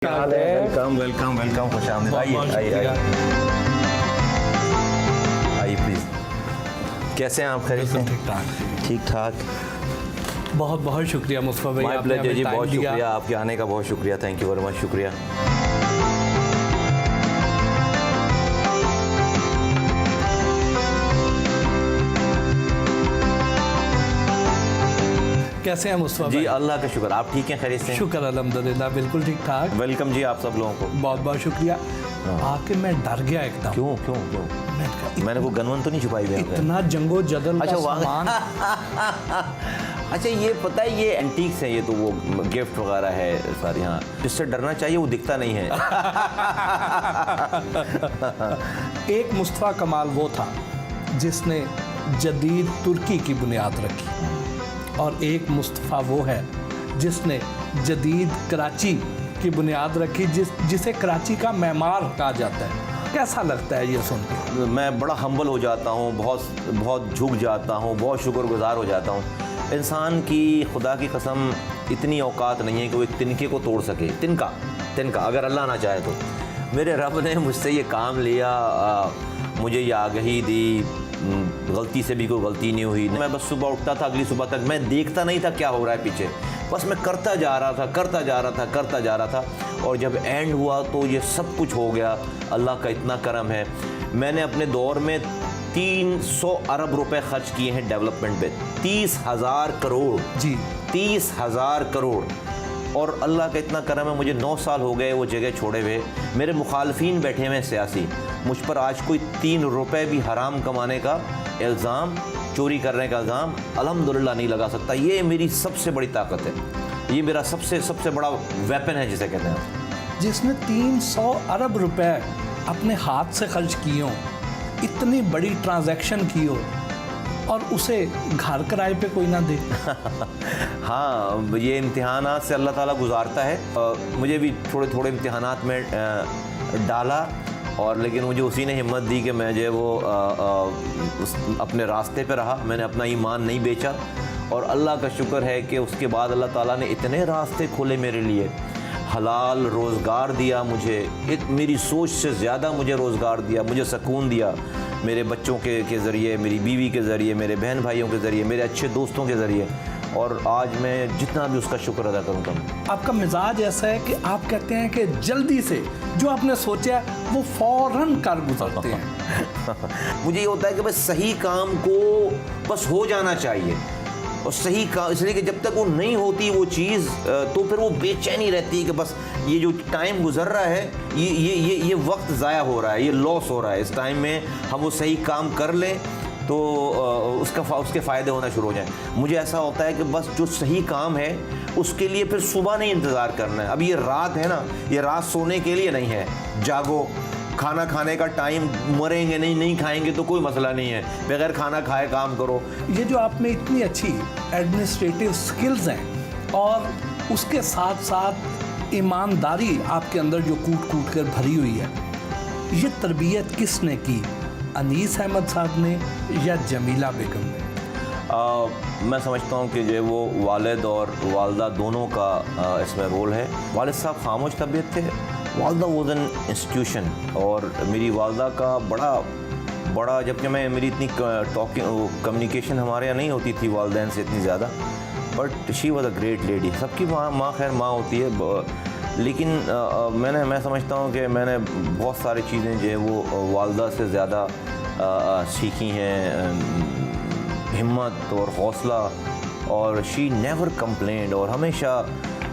Welcome welcome welcome, खुश आमदीद। आइए प्लीज़। कैसे हैं आप? खैरियत से? ठीक ठाक। बहुत बहुत शुक्रिया मुस्तफ़ा भाई, माय प्लेजर जी, बहुत शुक्रिया आपके आने का, बहुत शुक्रिया। थैंक यू वेरी मच, शुक्रिया। कैसे हैं मुस्तफ़ा जी भाई? अल्लाह का शुक्र, आप ठीक हैं? खैरियत से? शुक्र अल्हम्दुलिल्लाह, बिल्कुल ठीक ठाक। वेलकम जी आप सब लोगों को। बहुत बहुत शुक्रिया। आके मैं डर गया एकदम। क्यों क्यों क्यों? मैंने कोई गनवन तो नहीं छुपाई हुई है? इतना जंगो जदल अच्छा, का सामान। अच्छा ये पता है, ये एंटीक्स हैं, ये तो वो गिफ्ट वगैरह है सारी। हाँ, जिससे डरना चाहिए वो दिखता नहीं है। एक मुस्तफ़ा कमाल वो था जिसने जदीद तुर्की की बुनियाद रखी, और एक मुस्तफ़ा वो है जिसने जदीद कराची की बुनियाद रखी, जिसे कराची का मेमार कहा जाता है। कैसा लगता है ये सुन के? मैं बड़ा हम्बल हो जाता हूँ, बहुत झुक जाता हूँ, बहुत शुक्रगुजार हो जाता हूँ। इंसान की खुदा की कसम इतनी औकात नहीं है कि वो एक तिनके को तोड़ सके। तिनका अगर अल्लाह ना चाहे तो। मेरे रब ने मुझसे ये काम लिया, मुझे ये आगाही दी, गलती से भी कोई गलती नहीं हुई। मैं बस सुबह उठता था, अगली सुबह तक मैं देखता नहीं था क्या हो रहा है पीछे, बस मैं करता जा रहा था। और जब एंड हुआ तो ये सब कुछ हो गया। अल्लाह का इतना करम है। मैंने अपने दौर में 300 अरब रुपए खर्च किए हैं डेवलपमेंट पे। 30,000 करोड़ जी, 30,000 करोड़। और अल्लाह का इतना करम है, मुझे 9 साल हो गए वो जगह छोड़े हुए। मेरे मुखालफीन बैठे हुए सियासी, मुझ पर आज कोई 3 रुपए भी हराम कमाने का इल्ज़ाम, चोरी करने का इल्ज़ाम अल्हम्दुलिल्लाह नहीं लगा सकता। ये मेरी सबसे बड़ी ताकत है, ये मेरा सबसे बड़ा वेपन है जिसे कहते हैं। जिसने 300 अरब रुपए अपने हाथ से खर्च किए हों, इतनी बड़ी ट्रांजैक्शन की हो, और उसे घर किराए पे कोई ना दे। हाँ, ये इम्तिहानात से अल्लाह ताला गुजारता है। मुझे भी थोड़े इम्तिहानात में डाला, और लेकिन मुझे उसी ने हिम्मत दी कि मैं जो है वो अपने रास्ते पे रहा। मैंने अपना ईमान नहीं बेचा, और अल्लाह का शुक्र है कि उसके बाद अल्लाह ताला ने इतने रास्ते खोले मेरे लिए, हलाल रोज़गार दिया मुझे, मेरी सोच से ज़्यादा मुझे रोज़गार दिया, मुझे सुकून दिया, मेरे बच्चों के ज़रिए, मेरी बीवी के ज़रिए, मेरे बहन भाइयों के ज़रिए, मेरे अच्छे दोस्तों के ज़रिए। और आज मैं जितना भी उसका शुक्र अदा करूँ कम। आपका मिजाज ऐसा है कि आप कहते हैं कि जल्दी से जो आपने सोचा है वो फ़ौरन कर गुजरते हैं। मुझे ये होता है कि बस सही काम को बस हो जाना चाहिए, और सही काम, इसलिए कि जब तक वो नहीं होती वो चीज़, तो फिर वो बेचैनी रहती है कि बस ये जो टाइम गुजर रहा है, ये वक्त ज़ाया हो रहा है, ये लॉस हो रहा है। इस टाइम में हम वो सही काम कर लें तो उसके फ़ायदे होना शुरू हो जाएं। मुझे ऐसा होता है कि बस जो सही काम है उसके लिए फिर सुबह नहीं इंतज़ार करना है। अब ये रात है ना, ये रात सोने के लिए नहीं है। जागो, खाना खाने का टाइम, मरेंगे नहीं खाएंगे तो कोई मसला नहीं है, बगैर खाना खाए काम करो। ये जो आप में इतनी अच्छी एडमिनिस्ट्रेटिव स्किल्स हैं, और उसके साथ साथ ईमानदारी आपके अंदर जो कूट कर भरी हुई है, ये तरबियत किसने की? अनीस अहमद साहब ने या जमीला बेगम ने? मैं समझता हूँ कि जो वो वालिद और वालदा दोनों का इसमें रोल है। वालिद साहब खामोश तबीयत थे, वालदा वॉज एन इंस्टीट्यूशन। और मेरी वालदा का बड़ा जबकि मेरी इतनी कम्युनिकेशन हमारे यहाँ नहीं होती थी वालदैन से इतनी ज़्यादा, but she was a great lady. सबकी माँ खैर माँ होती है, लेकिन मैं समझता हूँ कि मैंने बहुत सारी चीज़ें जो है वो वालदा से ज़्यादा सीखी हैं। हिम्मत और हौसला, और शी नेवर कंप्लेंड, और हमेशा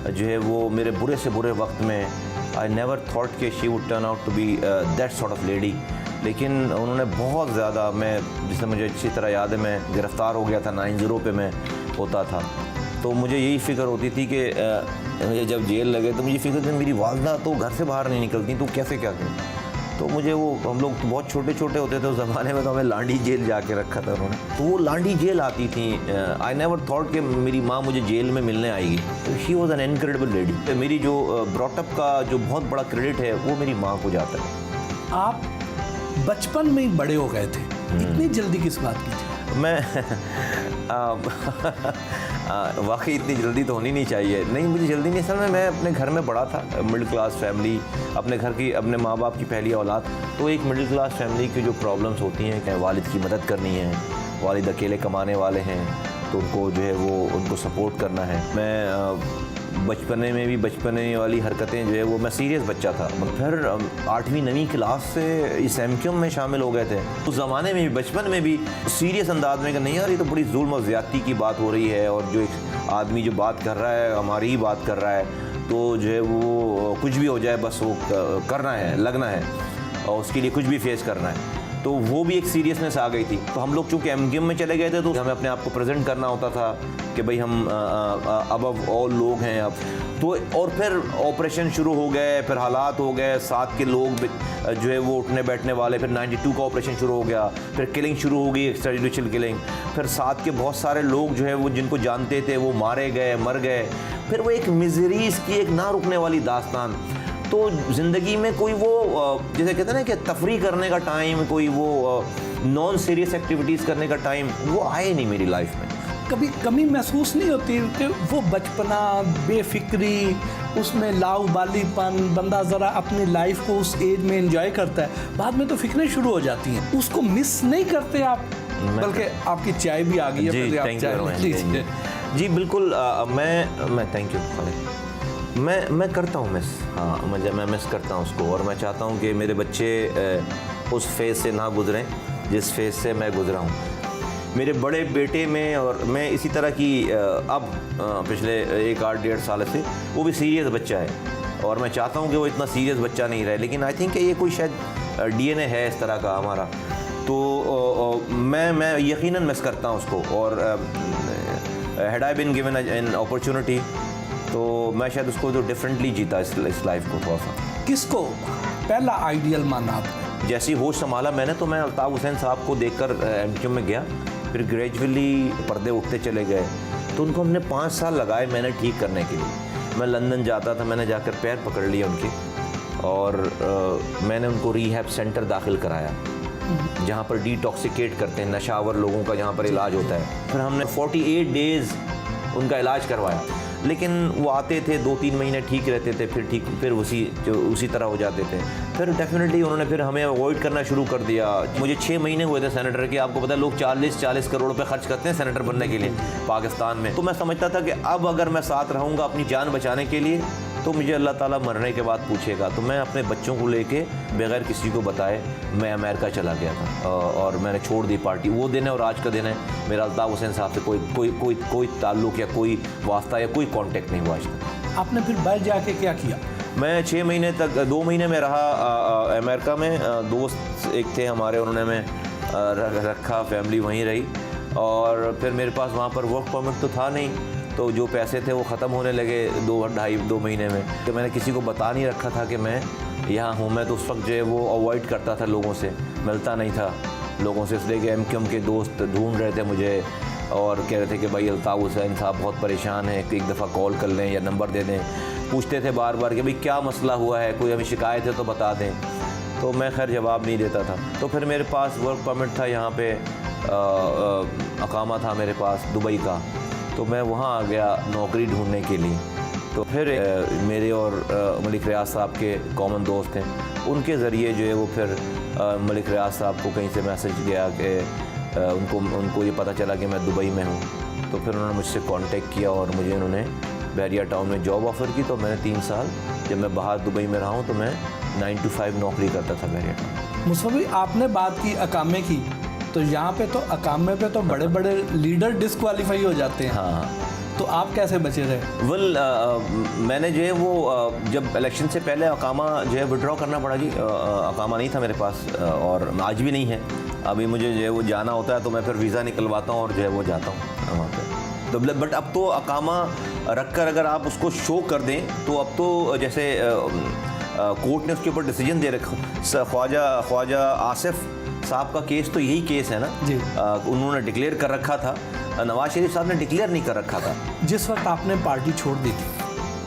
जो है वो मेरे बुरे से बुरे वक्त में आई नेवर थॉट कि she would turn out to be that sort of lady. लेकिन उन्होंने बहुत ज़्यादा, मैं जिसे मुझे अच्छी तरह याद है, मैं गिरफ़्तार हो गया था 90 पे मैं होता था, तो मुझे यही फ़िक्र होती थी कि मुझे जब जेल लगे तो मुझे फ़िक्र थी मेरी वालदा तो घर से बाहर नहीं निकलती, तो कैसे क्या करूँ। तो मुझे वो, हम लोग बहुत छोटे होते थे उस ज़माने में, तो हमें लांडी जेल जाके रखा था उन्होंने, तो वो लांडी जेल आती थी। आई नेवर थॉट कि मेरी माँ मुझे जेल में मिलने आएगी। तो she was an incredible lady. मेरी जो ब्रॉटअप का जो बहुत बड़ा क्रेडिट है वो मेरी माँ को जाता है। आप बचपन में ही बड़े हो गए थे, इतनी जल्दी किस बात की थी? मैं वाकई इतनी जल्दी तो होनी नहीं चाहिए। नहीं, मुझे जल्दी नहीं, असल में मैं अपने घर में बड़ा था, मिडिल क्लास फैमिली, अपने घर की, अपने माँ बाप की पहली औलाद। तो एक मिडिल क्लास फैमिली की जो प्रॉब्लम्स होती हैं कि वालिद की मदद करनी है, वालिद अकेले कमाने वाले हैं, तो उनको जो है वो उनको सपोर्ट करना है। मैं बचपने में भी बचपने वाली हरकतें जो है वो, मैं सीरियस बच्चा था। फिर 8वीं 9वीं क्लास से इस एमक्यूएम में शामिल हो गए थे। उस ज़माने में भी, बचपन में भी सीरियस अंदाज में कि नहीं यार, ये तो बड़ी जुल्म और ज़्यादती की बात हो रही है, और जो एक आदमी जो बात कर रहा है हमारी ही बात कर रहा है, तो जो है वो कुछ भी हो जाए बस वो करना है, लगना है, और उसके लिए कुछ भी फेस करना है। तो वो भी एक सीरियसनेस आ गई थी। तो हम लोग चूँकि एमक्यूएम में चले गए थे, तो हमें अपने आप को प्रेजेंट करना होता था कि भाई हम अबव ऑल लोग हैं अब। तो और फिर ऑपरेशन शुरू हो गए, फिर हालात हो गए, साथ के लोग जो है वो उठने बैठने वाले, फिर 92 का ऑपरेशन शुरू हो गया, फिर किलिंग शुरू हो गई, एक्स्ट्राजुडिशियल किलिंग, फिर साथ के बहुत सारे लोग जो है वो जिनको जानते थे वो मारे गए, मर गए। फिर वो एक मिजरी, इसकी एक ना रुकने वाली दास्तान। तो ज़िंदगी में कोई वो जैसे कहते हैं ना कि तफरी करने का टाइम, कोई वो नॉन सीरियस एक्टिविटीज़ करने का टाइम, वो आए नहीं मेरी लाइफ में। कभी कमी महसूस नहीं होती कि वो बचपना, बेफिक्री, उसमें लाउबालीपन, बंदा ज़रा अपनी लाइफ को उस एज में एंजॉय करता है, बाद में तो फिक्रें शुरू हो जाती हैं, उसको मिस नहीं करते आप? बल्कि आपकी चाय भी आ गई है, जी, आप चाय ले लीजिए। जी बिल्कुल, मैं थैंक यू, मैं करता हूँ मिस। हाँ, मैं मिस करता हूँ उसको, और मैं चाहता हूँ कि मेरे बच्चे उस फेज़ से ना गुजरें जिस फेज़ से मैं गुजरा हूँ। मेरे बड़े बेटे में, और मैं इसी तरह की अब पिछले 1-8-1.5 साल से वो भी सीरियस बच्चा है, और मैं चाहता हूँ कि वो इतना सीरियस बच्चा नहीं रहे, लेकिन आई थिंक ये कोई शायद डीएनए है इस तरह का हमारा। तो मैं यकीनन मिस करता हूँ उसको, और had I been given an opportunity, तो मैं शायद उसको जो डिफरेंटली जीता इस लाइफ को थोड़ा सा। किसको पहला आइडियल माना आपने? जैसे ही होश संभाला मैंने, तो मैं अल्ताफ़ हुसैन साहब को देखकर एमक्यूएम में गया, फिर ग्रेजुअली पर्दे उठते चले गए। तो उनको हमने 5 साल लगाए मैंने ठीक करने के लिए। मैं लंदन जाता था, मैंने जाकर पैर पकड़ लिए उनके, और मैंने उनको रिहैब सेंटर दाखिल कराया, जहाँ पर डिटॉक्सिकेट करते हैं नशावर लोगों का, जहाँ पर इलाज होता है। फिर हमने 48 डेज़ उनका इलाज करवाया, लेकिन वो आते थे 2-3 महीने ठीक रहते थे, फिर उसी तरह हो जाते थे। फिर डेफिनेटली उन्होंने फिर हमें अवॉइड करना शुरू कर दिया। मुझे 6 महीने हुए थे सेनेटर के। आपको पता है लोग 40 करोड़ रुपए खर्च करते हैं सेनेटर बनने के लिए पाकिस्तान में। तो मैं समझता था कि अब अगर मैं साथ रहूँगा अपनी जान बचाने के लिए, तो मुझे अल्लाह ताला मरने के बाद पूछेगा। तो मैं अपने बच्चों को लेके बगैर किसी को बताए मैं अमेरिका चला गया था, और मैंने छोड़ दी पार्टी। वो दिन है और आज का दिन है, मेरा अल्ताफ़ हुसैन साहब से कोई ताल्लुक़ या कोई वास्ता या कोई कांटेक्ट नहीं हुआ आज तक। आपने फिर बाहर जाके क्या किया? मैं 6 महीने तक, 2 महीने में रहा अमेरिका में। दोस्त एक थे हमारे, उन्होंने मैं रखा, फैमिली वहीं रही, और फिर मेरे पास वहाँ पर वर्क परमिट तो था नहीं, तो जो पैसे थे वो ख़त्म होने लगे 2 महीने में। तो मैंने किसी को बता नहीं रखा था कि मैं यहाँ हूँ। मैं तो उस वक्त जो है वो अवॉइड करता था लोगों से, मिलता नहीं था लोगों से, इसलिए कि एमक्यूएम के दोस्त ढूंढ रहे थे मुझे, और कह रहे थे कि भाई अल्ताफ़ हुसैन साहब बहुत परेशान हैं, एक दफ़ा कॉल कर लें या नंबर दे दें। पूछते थे बार बार कि भाई क्या मसला हुआ है, कोई हमें शिकायत है तो बता दें। तो मैं खैर जवाब नहीं देता था। तो फिर मेरे पास वर्क परमिट था, यहाँ पे अकामा था मेरे पास दुबई का, तो मैं वहाँ आ गया नौकरी ढूंढने के लिए। तो फिर मेरे और मलिक रियाज साहब के कॉमन दोस्त हैं, उनके ज़रिए जो है वो फिर मलिक रियाज साहब को कहीं से मैसेज गया कि उनको ये पता चला कि मैं दुबई में हूँ। तो फिर उन्होंने मुझसे कांटेक्ट किया और मुझे उन्होंने बहरिया टाउन में जॉब ऑफ़र की। तो मैंने 3 साल जब मैं बाहर दुबई में रहा हूँ, तो मैं 9 to 5 नौकरी करता था बहरिया टाउन। मुस्तफा भाई, आपने बात की अकामे की, तो यहाँ पे तो अकामे पे तो बड़े बड़े लीडर डिस्क्वालीफाई हो जाते हैं। हाँ, तो आप कैसे बचे रहे? मैंने जो है वो जब इलेक्शन से पहले अकामा जो है विड्रॉ करना पड़ा जी। अकामा नहीं था मेरे पास, और आज भी नहीं है। अभी मुझे जो है वो जाना होता है तो मैं फिर वीज़ा निकलवाता हूँ और जो है वो जाता हूँ वहाँ पे। तो बट अब तो अकामा रखकर अगर आप उसको शो कर दें, तो अब तो जैसे कोर्ट ने उसके ऊपर डिसीजन दे रखा। ख्वाजा आसिफ साहब का केस तो यही केस है ना जी। उन्होंने डिक्लेयर कर रखा था, नवाज शरीफ साहब ने डिक्लेयर नहीं कर रखा था। जिस वक्त आपने पार्टी छोड़ दी थी,